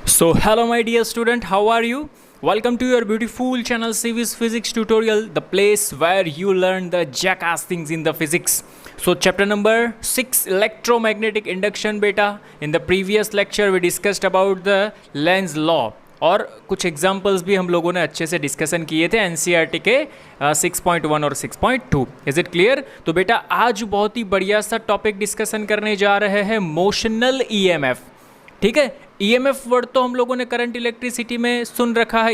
So hello my dear student, how are you? Welcome to your beautiful channel CV's Physics Tutorial, the place where you learn the jackass things in the physics. So chapter number 6, electromagnetic induction beta. In the previous lecture we discussed about the Lenz law और कुछ examples भी हम लोगों ने अच्छे से discussion किए थे एनसीईआरटी के 6.1 और 6.2. Is it clear? तो बेटा आज बहुत ही बढ़िया सा टॉपिक डिस्कशन करने जा रहे हैं मोशनल ईएमएफ. ठीक है, ईएमएफ वर्ड तो हम लोगों ने करंट इलेक्ट्रिसिटी में सुन रखा है,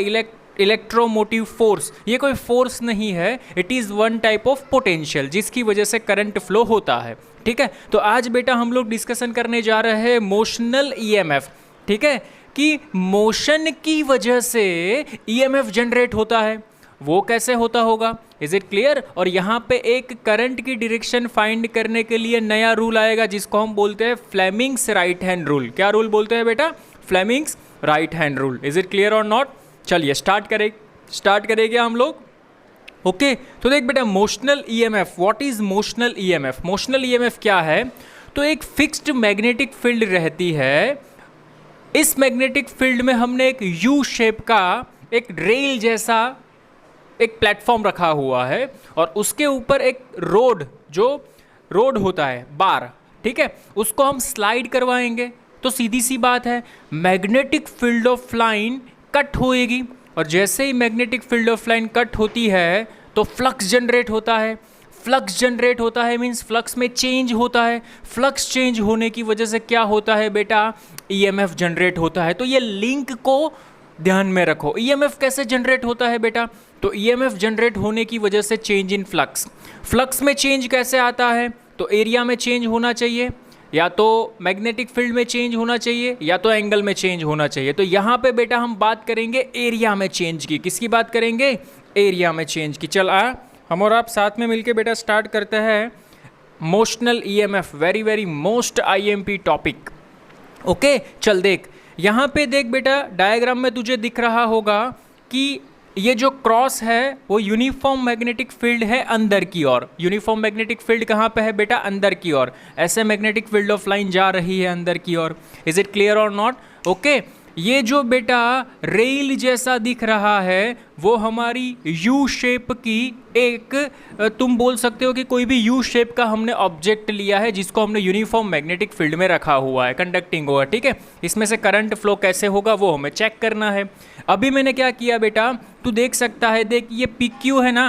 इलेक्ट्रोमोटिव फोर्स. ये कोई फोर्स नहीं है, it is one type of potential जिसकी वजह से करंट फ्लो होता है. ठीक है, तो आज बेटा हम लोग डिस्कशन करने जा रहे हैं मोशनल ईएमएफ. ठीक है, कि मोशन की वजह से ईएमएफ जनरेट होता है, वो कैसे होता होगा. Is it clear? और यहाँ पे एक करंट की डायरेक्शन फाइंड करने के लिए नया रूल आएगा जिसको हम बोलते हैं फ्लेमिंग्स राइट हैंड रूल. क्या रूल बोलते हैं बेटा? Fleming's right hand rule. Is it clear और नॉट? चलिए स्टार्ट करेंगे हम लोग. ओके, तो देख बेटा motional EMF. What is motional EMF? Motional EMF क्या है? तो एक फिक्स्ड मैग्नेटिक फील्ड रहती है. इस मैग्नेटिक फील्ड में हमने एक यू शेप का एक रेल जैसा एक प्लेटफॉर्म रखा हुआ है और उसके ऊपर एक रोड होता है, बार. ठीक है, उसको हम स्लाइड करवाएंगे तो सीधी सी बात है magnetic field of line cut होएगी और जैसे ही magnetic field of line cut होती है तो फ्लक्स जनरेट होता है. फ्लक्स जनरेट होता है मीन्स फ्लक्स में चेंज होता है. फ्लक्स चेंज होने की वजह से क्या होता है बेटा? ईएमएफ जनरेट होता है. तो ये लिंक को ध्यान में रखो. ईएमएफ कैसे जनरेट होता है बेटा? तो ईएमएफ जनरेट होने की वजह से चेंज इन फ्लक्स. फ्लक्स में चेंज कैसे आता है? तो एरिया में चेंज होना चाहिए, या तो मैग्नेटिक फील्ड में चेंज होना चाहिए, या तो एंगल में चेंज होना चाहिए. तो यहाँ पे बेटा हम बात करेंगे एरिया में चेंज की. किसकी बात करेंगे? एरिया में चेंज की. चल हम और आप साथ में मिलके बेटा स्टार्ट करते हैं motional EMF. Very most IMP topic. Okay, चल देख यहाँ पे देख बेटा डायग्राम में तुझे दिख रहा होगा कि ये जो क्रॉस है वो यूनिफॉर्म मैग्नेटिक फील्ड है अंदर की ओर. यूनिफॉर्म मैग्नेटिक फील्ड कहाँ पे है बेटा? अंदर की ओर. ऐसे मैग्नेटिक फील्ड ऑफ लाइन जा रही है अंदर की ओर. इज इट क्लियर और नॉट? ओके, ये जो बेटा रेल जैसा दिख रहा है वो हमारी यू शेप की एक, तुम बोल सकते हो कि कोई भी यू शेप का हमने ऑब्जेक्ट लिया है जिसको हमने यूनिफॉर्म मैग्नेटिक फील्ड में रखा हुआ है, कंडक्टिंग होगा. ठीक है, इसमें से करंट फ्लो कैसे होगा वो हमें चेक करना है. अभी मैंने क्या किया बेटा, तू देख सकता है, देख ये PQ है ना,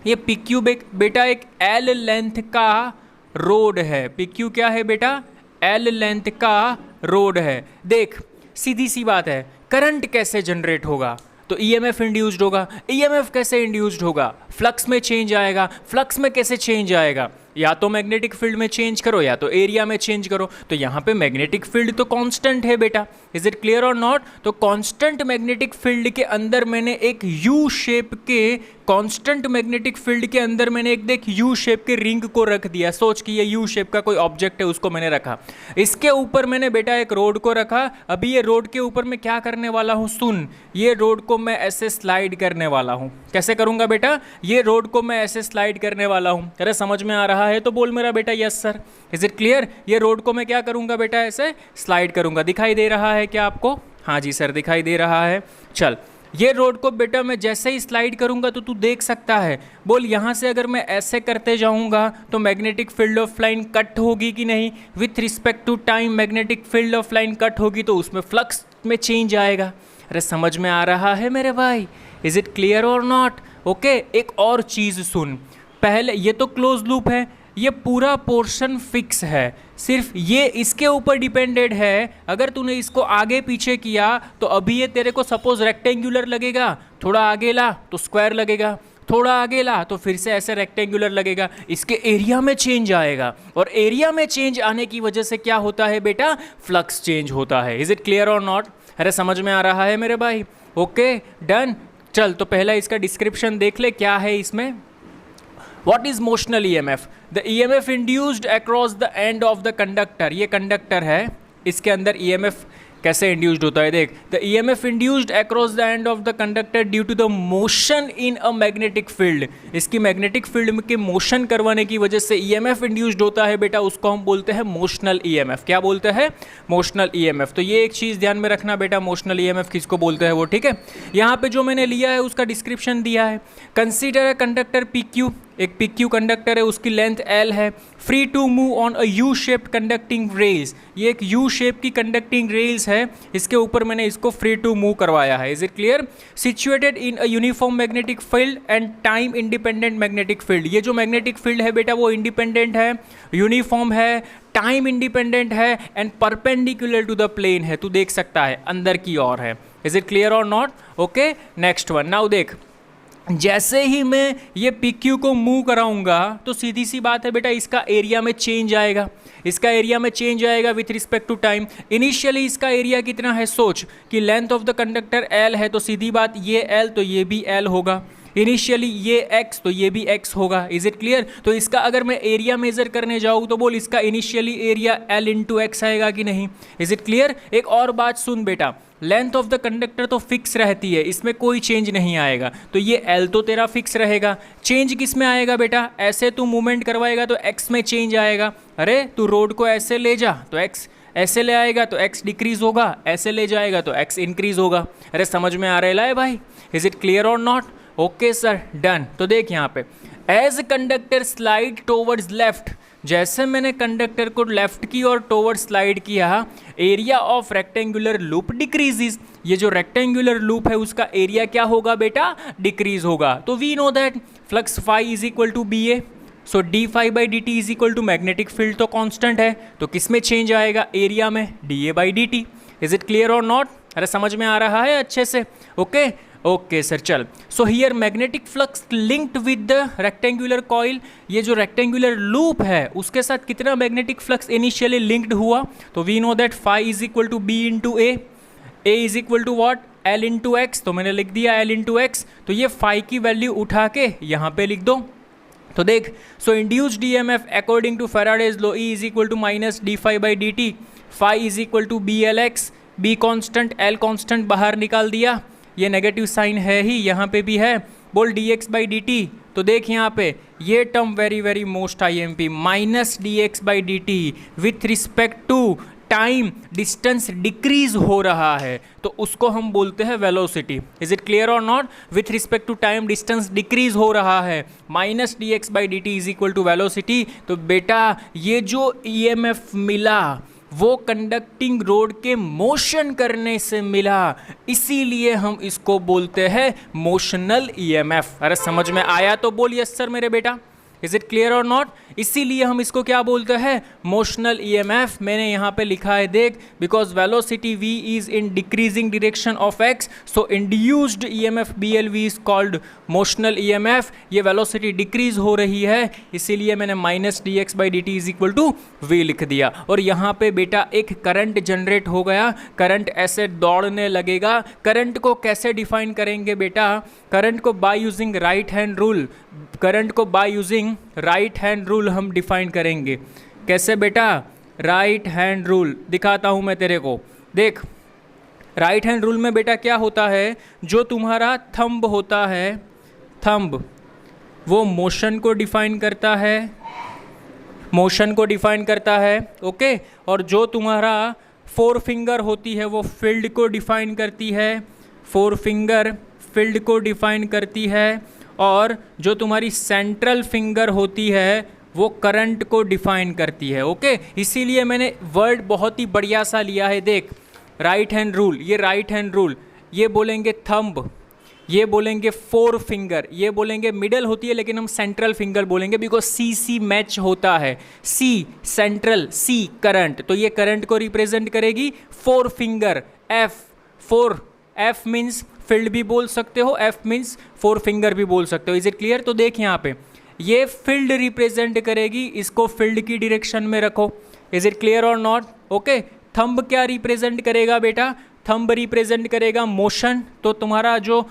ये PQ बेटा एक L लेंथ का रोड है. PQ क्या है बेटा? L लेंथ का रोड है. देख सीधी सी बात है, करंट कैसे जनरेट होगा? तो ईएमएफ इंड्यूस्ड होगा. ईएमएफ कैसे इंड्यूस्ड होगा? फ्लक्स में चेंज आएगा. फ्लक्स में कैसे चेंज आएगा? या तो मैग्नेटिक फील्ड में चेंज करो या तो एरिया में चेंज करो. तो यहाँ पे मैग्नेटिक फील्ड तो कांस्टेंट है बेटा. इज इट क्लियर और नॉट? तो कांस्टेंट मैग्नेटिक फील्ड के अंदर मैंने एक यू शेप के, कांस्टेंट मैग्नेटिक फील्ड के अंदर मैंने एक देख यू शेप के रिंग को रख दिया. सोच कि ये यू शेप का कोई ऑब्जेक्ट है, उसको मैंने रखा. इसके ऊपर मैंने बेटा एक रोड को रखा. अभी ये रोड के ऊपर मैं क्या करने वाला हूँ? सुन, ये रोड को मैं ऐसे स्लाइड करने वाला हूँ. कैसे करूँगा बेटा? ये रोड को मैं ऐसे स्लाइड करने वाला हूँ. अरे समझ में आ रहा है तो बोल मेरा बेटा yes sir. Is it clear? ये रोड को मैं क्या करूँगा बेटा? ऐसे स्लाइड करूँगा. दिखाई दे रहा है क्या आपको? हाँ जी सर दिखाई दे रहा है. चल, ये रोड को बेटा मैं जैसे ही स्लाइड करूंगा तो तू देख सकता है, बोल यहाँ से अगर मैं ऐसे करते जाऊंगा तो magnetic field of line cut होगी कि नहीं? With respect to time magnetic field of line cut होगी तो उसमें फ्लक्स में चेंज आएगा. अरे समझ में आ रहा है मेरे भाई? इज इट क्लियर और नॉट? ओके, एक और चीज़ सुन. पहले ये तो क्लोज लूप है, ये पूरा पोर्शन फिक्स है, सिर्फ ये इसके ऊपर डिपेंडेड है. अगर तूने इसको आगे पीछे किया तो अभी ये तेरे को सपोज रेक्टेंगुलर लगेगा, थोड़ा आगे ला तो स्क्वायर लगेगा, थोड़ा आगे ला तो फिर से ऐसे रेक्टेंगुलर लगेगा. इसके एरिया में चेंज आएगा और एरिया में चेंज आने की वजह से क्या होता है बेटा? फ्लक्स चेंज होता है. इज इट क्लियर और नॉट? अरे समझ में आ रहा है मेरे भाई? Okay done. चल तो पहला इसका डिस्क्रिप्शन देख ले क्या है इसमें. What is motional EMF? The EMF induced across the end of the conductor. ये कंडक्टर है, इसके अंदर EMF कैसे इंड्यूस्ड होता है, देख the EMF induced across the end of the conductor due to the motion in a magnetic field. इसकी magnetic field के मोशन करवाने की वजह से ईएमएफ इंड्यूस्ड होता है बेटा, उसको हम बोलते हैं मोशनल ईएमएफ। क्या बोलते हैं? Motional EMF. तो ये एक चीज़ ध्यान में रखना बेटा, मोशनल ईएमएफ किसको बोलते हैं वो, ठीक है। यहाँ पे जो मैंने लिया है उसका डिस्क्रिप्शन दिया है। कंसीडर अ कंडक्टर PQ, एक PQ कंडक्टर है, उसकी लेंथ L है, free to move on a U shaped conducting rails. ये एक यू शेप की कंडक्टिंग रेल्स है, इसके ऊपर मैंने इसको फ्री टू मूव करवाया है। Is it clear? Situated in a uniform magnetic field and time independent magnetic field. ये जो मैग्नेटिक फील्ड है बेटा वो इंडिपेंडेंट है, यूनिफॉर्म है, टाइम इंडिपेंडेंट है and perpendicular to the plane है। तू देख सकता है अंदर की ओर है। इज इट क्लियर और not? Okay, next one. Now देख, जैसे ही मैं ये PQ को मूव कराऊंगा तो सीधी सी बात है बेटा, इसका एरिया में चेंज आएगा, इसका एरिया में चेंज आएगा with respect to time. Initially इसका एरिया कितना है, सोच कि length of the conductor L है, तो सीधी बात ये L तो ये भी L होगा। इनिशियली ये x तो ये भी x होगा। Is it clear? तो इसका अगर मैं एरिया मेजर करने जाऊँ तो बोल इसका initially area L into x आएगा कि नहीं? Is it clear? एक और बात सुन बेटा, लेंथ ऑफ द कंडक्टर तो फिक्स रहती है, इसमें कोई चेंज नहीं आएगा, तो ये L तो तेरा फिक्स रहेगा। चेंज किस में आएगा बेटा? ऐसे तू मूवमेंट करवाएगा तो x में चेंज आएगा। अरे तू रोड को ऐसे ले जा तो x, ऐसे ले आएगा तो x डिक्रीज होगा, ऐसे ले जाएगा तो x इंक्रीज होगा। अरे समझ में आ रहा है भाई? इज इट क्लियर और नॉट? Okay sir, done. तो देख यहाँ पे, as conductor slide towards left, जैसे मैंने कंडक्टर को लेफ्ट की और टोवर्ड स्लाइड किया, area of rectangular loop decreases. ये जो रेक्टेंगुलर लूप है उसका एरिया क्या होगा बेटा? डिक्रीज होगा। तो we know that flux phi is equal to B A, so d phi by d t is equal to magnetic field तो कांस्टेंट है, तो किस में चेंज आएगा? एरिया में, d A by d t. Is it clear और not? अरे समझ में आ रहा है अच्छे से? ओके ओके सर, चल। So here magnetic flux linked with the rectangular coil, ये जो रेक्टेंगुलर लूप है उसके साथ कितना मैग्नेटिक फ्लक्स इनिशियली लिंक्ड हुआ? तो we know that phi is equal to B into A is equal to what? L into x. तो मैंने लिख दिया एल इंटू एक्स, तो ये फाई की वैल्यू उठा के यहाँ पे लिख दो। तो देख, so induced EMF according to Faraday's law E is equal to minus d phi by d t, phi is equal to b l x, b constant l constant बाहर निकाल दिया, ये नेगेटिव साइन है ही, यहाँ पे भी है, बोल d x by d t. तो देख यहाँ पे ये term very very most IMP, minus d x by d t with respect to time distance decrease हो रहा है, तो उसको हम बोलते हैं वेलोसिटी। इज इट क्लियर और not? With respect to time distance decrease हो रहा है, minus d x by d t is equal to velocity. तो बेटा ये जो EMF मिला वो कंडक्टिंग रोड के मोशन करने से मिला, इसीलिए हम इसको बोलते हैं मोशनल EMF। अरे समझ में आया तो बोल यस सर मेरे बेटा। इज इट क्लियर और नॉट? इसीलिए हम इसको क्या बोलते हैं? Motional EMF। मैंने यहाँ पे लिखा है देख, because velocity v is in decreasing direction of x, so induced EMF BLV is called motional EMF। ये वेलोसिटी डिक्रीज हो रही है, इसीलिए मैंने minus d x by d t is equal to v लिख दिया। और यहाँ पे बेटा एक करंट जनरेट हो गया, करंट ऐसे दौड़ने लगेगा। करंट को कैसे डिफाइन करेंगे बेटा? करंट को by using right hand rule, current को by using right hand rule हम डिफाइन करेंगे। कैसे बेटा? राइट हैंड रूल दिखाता हूं मैं तेरे को। देख, राइट हैंड रूल में बेटा क्या होता है, जो तुम्हारा थंब होता है, थंब वो मोशन को डिफाइन करता है, मोशन को डिफाइन करता है, ओके। और जो तुम्हारा फोर फिंगर होती है वो फील्ड को डिफाइन करती है, फोर फिंगर फील्ड को डिफाइन करती है। और जो तुम्हारी सेंट्रल फिंगर होती है वो करंट को डिफाइन करती है, ओके। इसीलिए मैंने वर्ड बहुत ही बढ़िया सा लिया है, देख, राइट हैंड रूल। ये राइट हैंड रूल, ये बोलेंगे थंब, ये बोलेंगे फोर फिंगर, ये बोलेंगे मिडल होती है लेकिन हम सेंट्रल फिंगर बोलेंगे, बिकॉज सी मैच होता है, सी सेंट्रल, सी करंट, तो ये करंट को रिप्रेजेंट करेगी four finger. F, four, F means field भी बोल सकते हो, एफ मीन्स फोर फिंगर भी बोल सकते हो। Is it clear? तो देख यहाँ पे ये फील्ड रिप्रेजेंट करेगी, इसको फील्ड की डायरेक्शन में रखो। इज इट क्लियर और नॉट? ओके। थंब क्या रिप्रेजेंट करेगा बेटा? थंब रिप्रेजेंट करेगा मोशन, तो तुम्हारा जो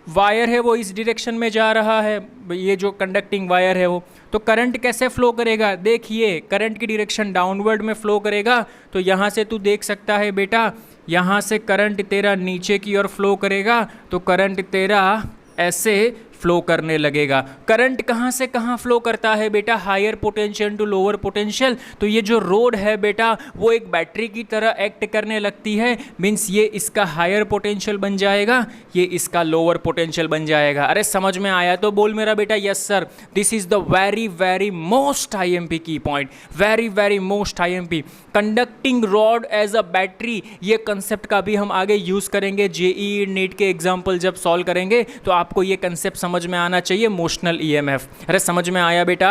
वायर है वो इस डायरेक्शन में जा रहा है, ये जो कंडक्टिंग वायर है वो, तो करंट कैसे फ्लो करेगा? देखिए, करंट की डायरेक्शन डाउनवर्ड में फ्लो करेगा। तो यहाँ से तू देख सकता है बेटा यहाँ से करंट तेरा नीचे की ओर फ्लो करेगा तो करंट तेरा ऐसे फ्लो करने लगेगा। करंट कहाँ से कहाँ फ्लो करता है बेटा, higher potential to lower potential. तो ये जो रोड है बेटा वो एक बैटरी की तरह एक्ट करने लगती है, मीन्स ये इसका हायर पोटेंशियल बन जाएगा, ये इसका लोअर पोटेंशियल बन जाएगा। अरे समझ में आया तो बोल मेरा बेटा yes sir. This is the very very most IMP key point, very very most IMP. Conducting rod as a battery, ये कंसेप्ट का भी हम आगे यूज करेंगे। जेईई नीट के एग्जाम्पल जब सॉल्व करेंगे तो आपको ये कंसेप्ट समझ में आना चाहिए, मोशनल ईएमएफ। अरे समझ में आया बेटा,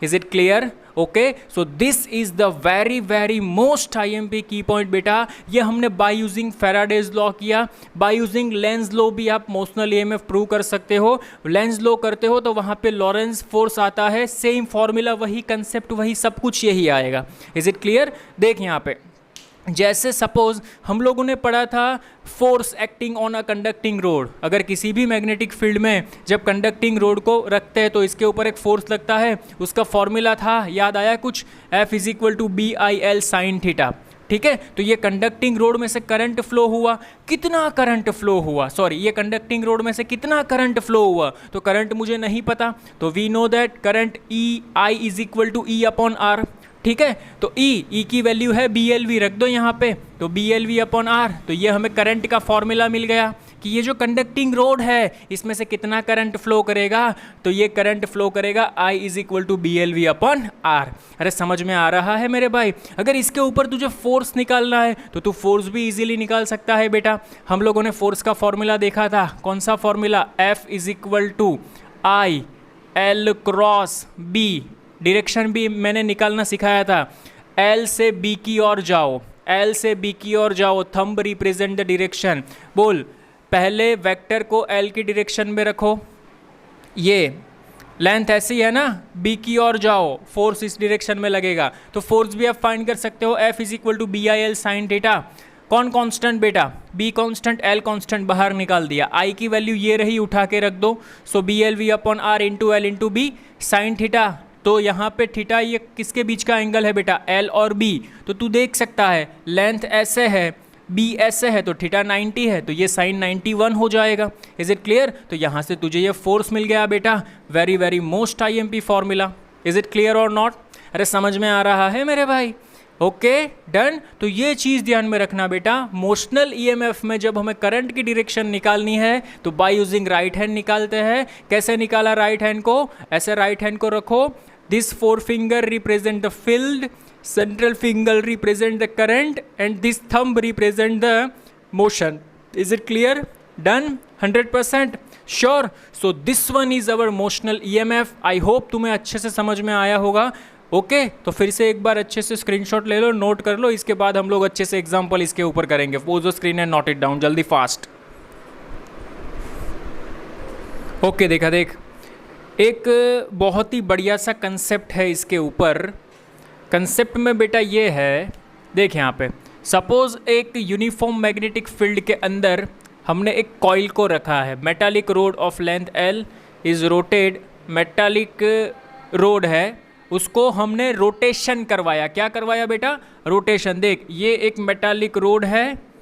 is it clear? Okay, so this is the very very most IMP key point बेटा। ये हमने बाय यूजिंग फैराडेज लॉ किया, बाय यूजिंग लेंज लॉ भी आप मोशनल ईएमएफ प्रूव कर सकते हो। लेंज लॉ करते हो तो वहां पे लॉरेंस फोर्स आता है, सेम फॉर्मूला, वही कंसेप्ट, वही सब कुछ यही आएगा। Is it clear? देख यहाँ पे जैसे सपोज हम लोगों ने पढ़ा था force acting on a conducting road. अगर किसी भी मैग्नेटिक फील्ड में जब कंडक्टिंग रोड को रखते हैं तो इसके ऊपर एक फोर्स लगता है, उसका फॉर्मूला था, याद आया कुछ? F is equal to BIL sine theta. ठीक है, तो ये कंडक्टिंग रोड में से करंट फ्लो हुआ, कितना करंट फ्लो हुआ, सॉरी ये कंडक्टिंग रोड में से कितना करंट फ्लो हुआ, तो करंट मुझे नहीं पता, तो we know that current I is equal to E upon R। ठीक है, तो E की वैल्यू है BLV, रख दो यहाँ पे, तो BLV अपॉन R। तो ये हमें करंट का फॉर्मूला मिल गया कि ये जो कंडक्टिंग रोड है इसमें से कितना करंट फ्लो करेगा, तो ये करंट फ्लो करेगा I is equal to BLV upon R। अरे समझ में आ रहा है मेरे भाई? अगर इसके ऊपर तुझे फोर्स निकालना है तो तू फोर्स भी इजीली निकाल सकता है बेटा। हम लोगों ने फोर्स का फॉर्मूला देखा था, कौन सा formula? F is equal to I L cross B। Direction भी मैंने निकालना सिखाया था, L से B की ओर जाओ, L से B की ओर जाओ, थंब रिप्रेजेंट द डायरेक्शन। बोल, पहले वेक्टर को L की डायरेक्शन में रखो, ये लेंथ ऐसी है ना, B की ओर जाओ, फोर्स इस डायरेक्शन में लगेगा, तो फोर्स भी आप फाइंड कर सकते हो, F is equal to BIL sine theta. कौन कांस्टेंट बेटा? B कांस्टेंट, L कांस्टेंट बाहर निकाल दिया, I की वैल्यू ये रही, उठा के रख दो, सो BLV upon R into L into B sine theta. तो यहाँ पे थीटा ये किसके बीच का एंगल है बेटा? L और B। तो तू देख सकता है लेंथ ऐसे है, B ऐसे है, तो थीटा 90 है, तो ये साइन 91 हो जाएगा। Is it clear? तो यहाँ से तुझे ये फोर्स मिल गया बेटा, very very most IMP formula. Is it clear और नॉट? अरे समझ में आ रहा है मेरे भाई? Okay done. तो ये चीज़ ध्यान में रखना बेटा, मोशनल ईएमएफ में जब हमें करंट की डायरेक्शन निकालनी है तो बाय यूजिंग राइट हैंड निकालते हैं। कैसे निकाला राइट हैंड को? ऐसे राइट हैंड को रखो, this forefinger represent the field, central finger represent the current and this thumb represent the motion. Is it clear? Done? 100% sure? So this one is our motional EMF. I hope तुम्हें अच्छे से समझ में आया होगा। Okay, तो फिर से एक बार अच्छे से स्क्रीनशॉट ले लो, नोट कर लो, इसके बाद हम लोग अच्छे से एग्जाम्पल इसके ऊपर करेंगे। Pose the screen and note it down, जल्दी फास्ट। ओके, देखा देख, एक बहुत ही बढ़िया सा कंसेप्ट है इसके ऊपर। कंसेप्ट में बेटा ये है, देख यहाँ पे, सपोज एक यूनिफॉर्म मैग्नेटिक फील्ड के अंदर हमने एक कॉइल को रखा है, metallic rod of length L is rotated, metallic rod है, उसको हमने रोटेशन करवाया। क्या करवाया बेटा? रोटेशन। देख ये एक मेटालिक रोड है,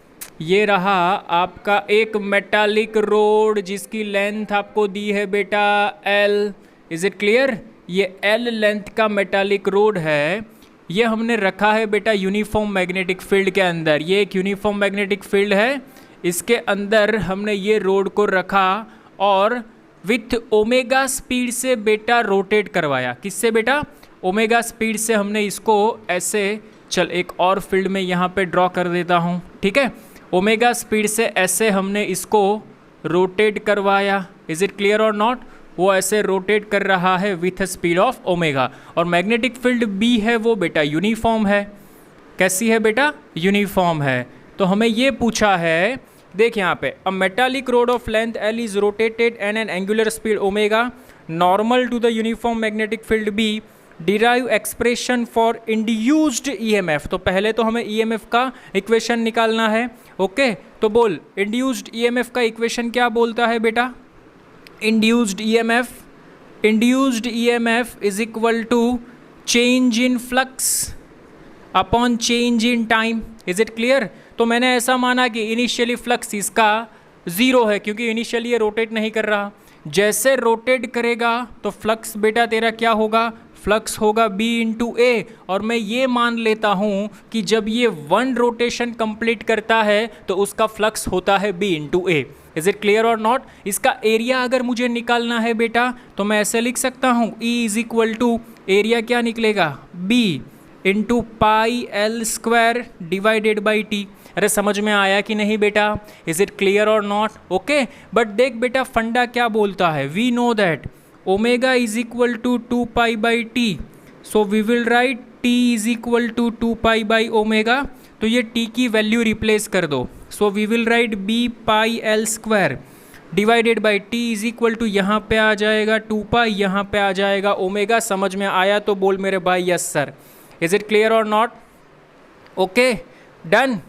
ये रहा आपका एक मेटालिक रोड जिसकी लेंथ आपको दी है बेटा L। Is it clear? ये L लेंथ का मेटालिक रोड है, ये हमने रखा है बेटा यूनिफॉर्म मैग्नेटिक फील्ड के अंदर। ये एक यूनिफॉर्म मैग्नेटिक फील्ड है, इसके अंदर हमने ये रोड को रखा और विथ ओमेगा स्पीड से बेटा रोटेट करवाया। किससे बेटा? ओमेगा स्पीड से हमने इसको ऐसे, चल एक और फील्ड में यहाँ पे ड्रॉ कर देता हूँ, ठीक है, ओमेगा स्पीड से ऐसे हमने इसको रोटेट करवाया। इज इट क्लियर और नॉट? वो ऐसे रोटेट कर रहा है विथ स्पीड ऑफ ओमेगा, और मैग्नेटिक फील्ड B है वो बेटा यूनिफॉर्म है। कैसी है बेटा? यूनिफॉर्म है। तो हमें ये पूछा है, देख यहाँ पे, a metallic rod of length L is rotated and an angular speed omega normal to the uniform magnetic field B, derive expression for induced EMF। तो पहले तो हमें EMF का इक्वेशन निकालना है। ओके, तो बोल इंड्यूस्ड EMF का इक्वेशन क्या बोलता है बेटा? Induced EMF is equal to change in flux upon change in time. Is it clear? तो मैंने ऐसा माना कि इनिशियली फ्लक्स इसका 0 है क्योंकि इनिशियली ये रोटेट नहीं कर रहा। जैसे रोटेट करेगा तो फ्लक्स बेटा तेरा क्या होगा, फ्लक्स होगा b इंटू ए, और मैं ये मान लेता हूँ कि जब ये 1 रोटेशन कंप्लीट करता है तो उसका फ्लक्स होता है b into A. Is it clear और नॉट? इसका एरिया अगर मुझे निकालना है बेटा तो मैं ऐसे लिख सकता हूँ, E is equal to area क्या निकलेगा, b into pi L square divided by T. अरे समझ में आया कि नहीं बेटा? इज इट क्लियर और नॉट? ओके, बट देख बेटा फंडा क्या बोलता है, we know that omega is equal to 2 pi by T, so we will write T is equal to 2 pi by omega. तो ये टी की वैल्यू रिप्लेस कर दो, सो we will write B pi L square divided by T is equal to, यहाँ पे आ जाएगा 2 पाई, यहाँ पे आ जाएगा ओमेगा। समझ में आया तो बोल मेरे भाई yes sir. Is it clear और नॉट? ओके डन,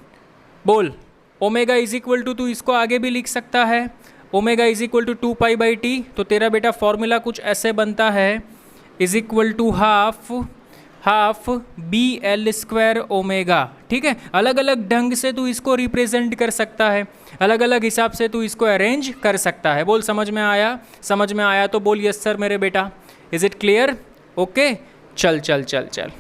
बोल ओमेगा इज इक्वल टू, तू इसको आगे भी लिख सकता है, omega is equal to 2 pi by T. तो तेरा बेटा फॉर्मूला कुछ ऐसे बनता है, is equal to half B L square omega. ठीक है, अलग अलग ढंग से तू इसको रिप्रेजेंट कर सकता है, अलग अलग हिसाब से तू इसको अरेंज कर सकता है। बोल समझ में आया? समझ में आया तो बोल यस सर मेरे बेटा। Is it clear? ओके चल चल चल चल,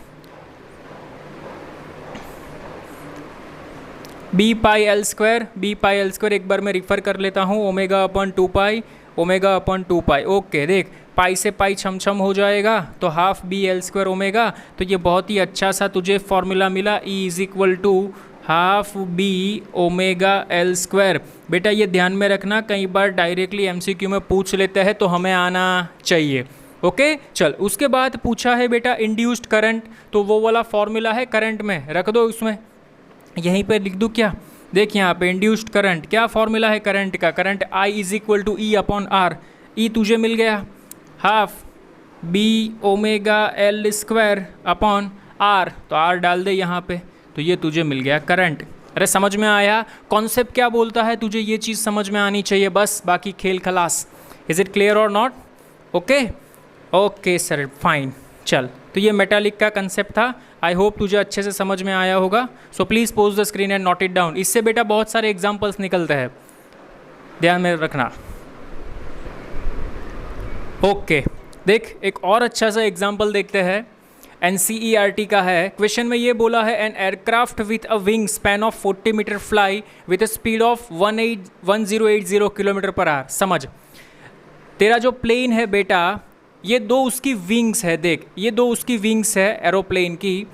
बी पाई एल स्क्वायर एक बार मैं रिफ़र कर लेता हूँ, omega upon 2 pi, omega upon 2 pi. Okay देख पाई से पाई छम छम हो जाएगा तो half B L square omega. तो ये बहुत ही अच्छा सा तुझे फॉर्मूला मिला, E is equal to half B omega L square. बेटा ये ध्यान में रखना, कई बार डायरेक्टली एमसीक्यू में पूछ लेते हैं तो हमें आना चाहिए। ओके चल, उसके बाद पूछा है बेटा इंड्यूस्ड करंट, तो वो वाला फॉर्मूला है करंट में, रख दो उसमें, यहीं पे लिख दूँ क्या? देख यहाँ पे इंड्यूस्ड करंट, क्या फॉर्मूला है करंट का, current I is equal to e upon r. E तुझे मिल गया half B omega L square upon r, तो आर डाल दे यहाँ पे, तो ये तुझे मिल गया करंट। अरे समझ में आया? कॉन्सेप्ट क्या बोलता है तुझे ये चीज़ समझ में आनी चाहिए, बस बाकी खेल खलास। इज इट क्लियर और not? Okay okay sir fine. चल, तो ये मेटालिक का कंसेप्ट था, आई होप तुझे अच्छे से समझ में आया होगा। So please pose the screen and note it down. इससे बेटा बहुत सारे एग्जाम्पल्स निकलते हैं, ध्यान में रखना। ओके देख एक और अच्छा सा एग्जाम्पल देखते हैं, NCERT का है। क्वेश्चन में ये बोला है an aircraft with a wing span of 40 metre fly with a speed of 1080 kilometre per hour. समझ, तेरा जो प्लेन है बेटा, ये दो उसकी विंग्स है, देख ये दो उसकी विंग्स है एरोप्लेन की,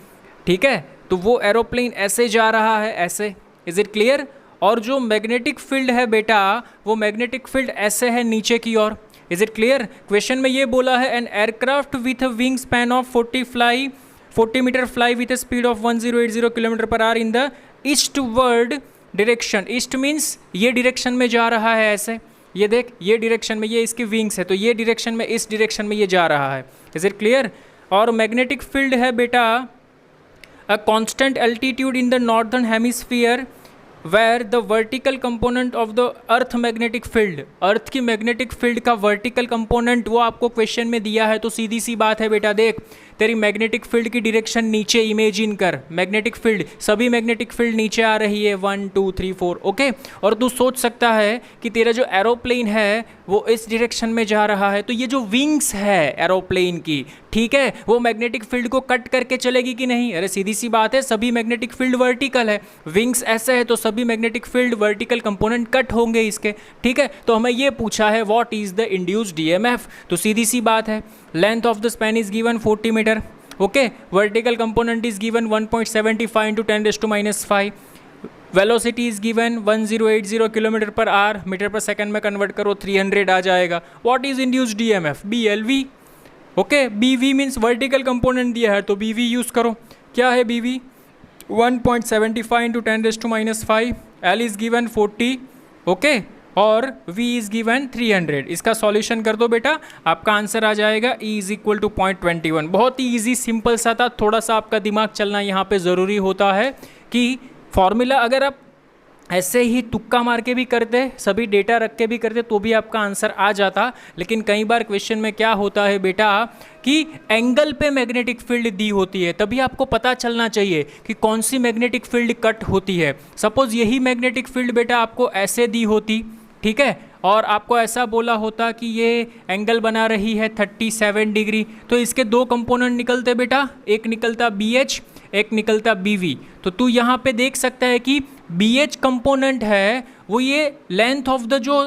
ठीक है। तो वो एरोप्लेन ऐसे जा रहा है, ऐसे, इज इट क्लियर? और जो मैग्नेटिक फील्ड है बेटा, वो मैग्नेटिक फील्ड ऐसे है नीचे की ओर, इज इट क्लियर? क्वेश्चन में ये बोला है an aircraft with a wing span of 40 metre fly with a speed of 1080 kilometre per hour in the eastward direction. East means ये डायरेक्शन में जा रहा है ऐसे, ये देख ये डायरेक्शन में, ये इसकी विंग्स है, तो ये डायरेक्शन में, इस डायरेक्शन में ये जा रहा है, इज इट क्लियर? और मैग्नेटिक फील्ड है बेटा a constant altitude in the northern hemisphere where the vertical component of the earth magnetic field. Earth की मैग्नेटिक फील्ड का वर्टिकल कंपोनेंट वो आपको क्वेश्चन में दिया है, तो सीधी सी बात है बेटा, देख तेरी मैग्नेटिक फील्ड की डायरेक्शन नीचे इमेजिन कर, मैग्नेटिक फील्ड, सभी मैग्नेटिक फील्ड नीचे आ रही है 1 2 3 4, ओके। और तू सोच सकता है कि तेरा जो एरोप्लेन है वो इस डायरेक्शन में जा रहा है, तो ये जो विंग्स है एरोप्लेन की, ठीक है, वो मैग्नेटिक फील्ड को कट करके चलेगी कि नहीं? अरे सीधी सी बात है, सभी मैग्नेटिक फील्ड वर्टिकल है, विंग्स ऐसे है तो सभी magnetic field vertical component cut होंगे इसके, ठीक है। तो हमें ये पूछा है what is the induced EMF, तो सीधी सी बात है, length of the span is given 40 metre, okay, vertical component is given 1.75 into 10⁻⁵, velocity is given 1080 kilometre per hour, metre per second में कन्वर्ट करो 300 आ जाएगा। What is induced DMF? BLV, okay. BV means vertical component दिया है तो BV use करो। क्या है BV? 1.75 into 10⁻⁵, L is given 40, okay, और V इज गिवन 300। इसका सॉल्यूशन कर दो बेटा, आपका आंसर आ जाएगा E इज इक्वल टू 0.21। बहुत ही ईजी सिंपल सा था, थोड़ा सा आपका दिमाग चलना यहाँ पे ज़रूरी होता है कि फॉर्मूला अगर आप ऐसे ही तुक्का मार के भी करते, सभी डेटा रख के भी करते तो भी आपका आंसर आ जाता। लेकिन कई बार क्वेश्चन में क्या होता है बेटा कि एंगल पे मैग्नेटिक फील्ड दी होती है, तभी आपको पता चलना चाहिए कि कौन सी मैग्नेटिक फील्ड कट होती है। सपोज यही मैग्नेटिक फील्ड बेटा आपको ऐसे दी होती, ठीक है, और आपको ऐसा बोला होता कि ये एंगल बना रही है 37 डिग्री, तो इसके दो कंपोनेंट निकलते बेटा, एक निकलता BH, एक निकलता BV। तो तू यहाँ पे देख सकता है कि BH कंपोनेंट है वो ये लेंथ ऑफ द जो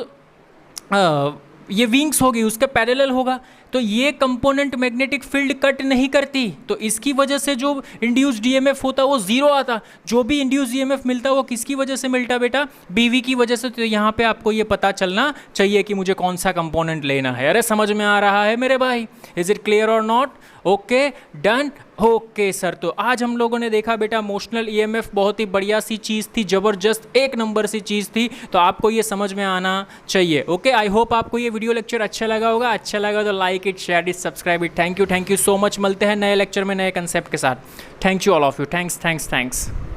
ये विंग्स होगी उसके पैरेलल होगा, तो ये कंपोनेंट मैग्नेटिक फील्ड कट नहीं करती, तो इसकी वजह से जो इंड्यूस्ड ईएमएफ होता वो जीरो आता। जो भी इंड्यूस्ड ईएमएफ मिलता वो किसकी वजह से मिलता बेटा, बीवी की वजह से। तो यहाँ पे आपको ये पता चलना चाहिए कि मुझे कौन सा कंपोनेंट लेना है। अरे समझ में आ रहा है मेरे भाई, इज इट क्लियर और not? Okay done, okay sir. तो आज हम लोगों ने देखा बेटा मोशनल ईएमएफ बहुत ही बढ़िया सी चीज़ थी, ज़बरदस्त एक नंबर सी चीज़ थी, तो आपको ये समझ में आना चाहिए। ओके, आई होप आपको ये वीडियो लेक्चर अच्छा लगा होगा। अच्छा लगा तो like it, share it, subscribe it. Thank you so much. मिलते हैं नए लेक्चर में नए कंसेप्ट के साथ। Thank you all of you. Thanks.